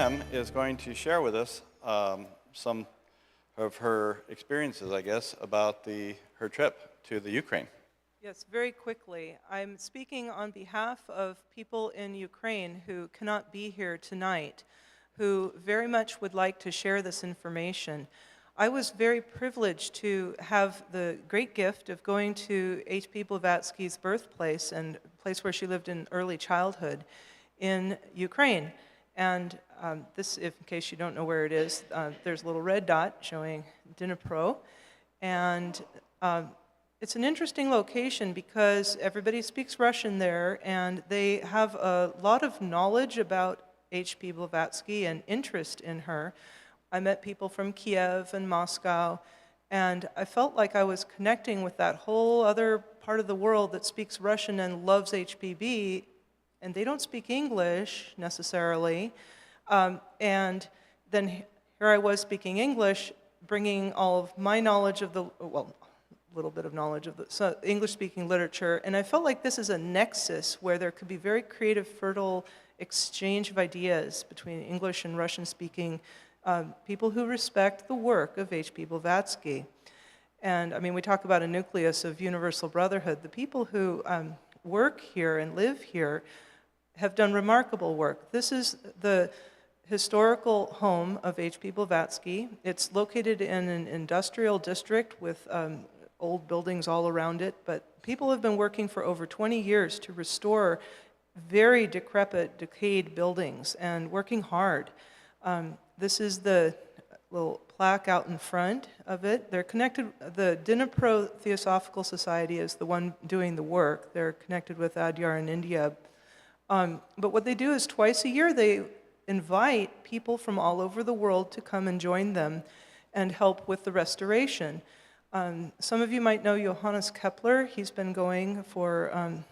Pam is going to share with us some of her experiences, I guess, about her trip to the Ukraine. Yes, very quickly. I'm speaking on behalf of people in Ukraine who cannot be here tonight, who very much would like to share this information. I was very privileged to have the great gift of going to H.P. Blavatsky's birthplace and place where she lived in early childhood in Ukraine. And this, if in case you don't know where it is, there's a little red dot showing Dnipro. And it's an interesting location because everybody speaks Russian there, and they have a lot of knowledge about H.P. Blavatsky and interest in her. I met people from Kiev and Moscow, and I felt like I was connecting with that whole other part of the world that speaks Russian and loves HPB, and they don't speak English necessarily. And then here I was speaking English, bringing all of my knowledge of a little bit of knowledge of the English-speaking literature, and I felt like this is a nexus where there could be very creative, fertile exchange of ideas between English and Russian-speaking people who respect the work of H.P. Blavatsky. And I mean, we talk about a nucleus of universal brotherhood. The people who work here and live here have done remarkable work. This is the historical home of H.P. Blavatsky. It's located in an industrial district with old buildings all around it, but people have been working for over 20 years to restore very decrepit, decayed buildings and working hard. This is the little plaque out in front of it. They're connected, the Dnipro Theosophical Society is the one doing the work. They're connected with Adyar in India. But what they do is twice a year they invite people from all over the world to come and join them and help with the restoration. Some of you might know Johannes Kepler. He's been going for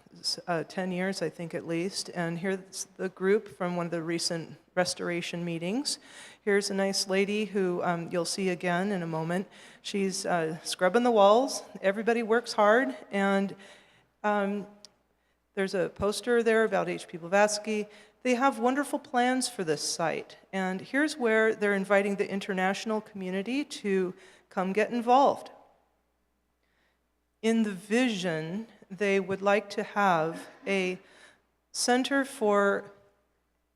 10 years, I think at least. And here's the group from one of the recent restoration meetings. Here's a nice lady who you'll see again in a moment. She's scrubbing the walls. Everybody works hard. And there's a poster there about H.P. Blavatsky. They have wonderful plans for this site. And here's where they're inviting the international community to come get involved. In the vision, they would like to have a center for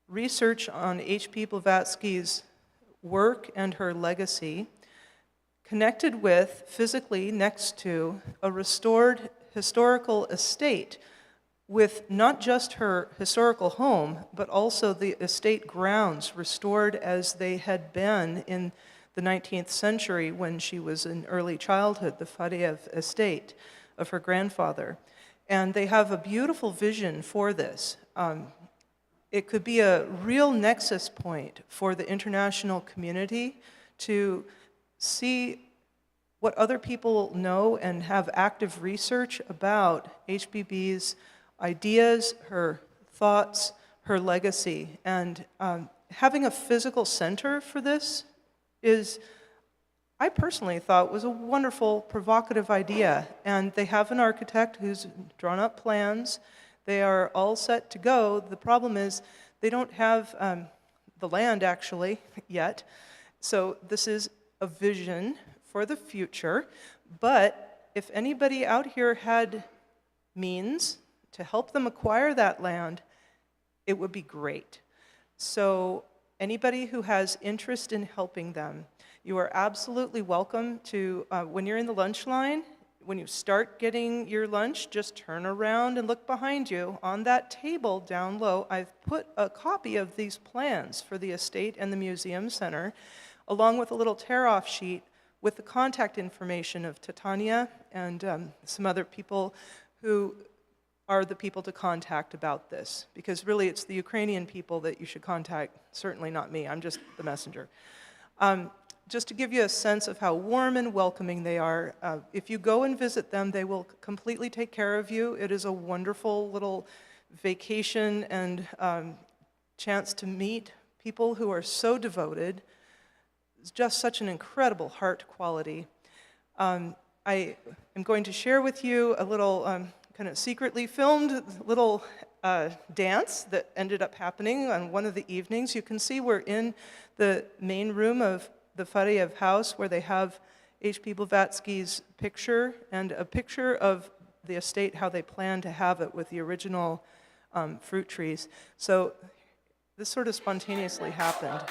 research on H.P. Blavatsky's work and her legacy, connected with, physically next to, a restored historical estate with not just her historical home, but also the estate grounds restored as they had been in the 19th century when she was in early childhood, the Fadeev estate of her grandfather. And they have a beautiful vision for this. It could be a real nexus point for the international community to see what other people know and have active research about HBB's ideas, her thoughts, her legacy. And having a physical center for this I personally thought was a wonderful, provocative idea. And they have an architect who's drawn up plans. They are all set to go. The problem is they don't have the land, actually, yet. So this is a vision for the future. But if anybody out here had means to help them acquire that land, it would be great. So anybody who has interest in helping them, you are absolutely welcome to, when you're in the lunch line, when you start getting your lunch, just turn around and look behind you. On that table down low, I've put a copy of these plans for the estate and the museum center, along with a little tear-off sheet with the contact information of Titania and some other people who are the people to contact about this, because really it's the Ukrainian people that you should contact, certainly not me, I'm just the messenger. Just to give you a sense of how warm and welcoming they are, if you go and visit them, they will completely take care of you. It is a wonderful little vacation and chance to meet people who are so devoted. It's just such an incredible heart quality. I am going to share with you a little kind of secretly filmed little dance that ended up happening on one of the evenings. You can see we're in the main room of the Fariev house where they have H.P. Blavatsky's picture and a picture of the estate, how they plan to have it with the original fruit trees. So this sort of spontaneously happened.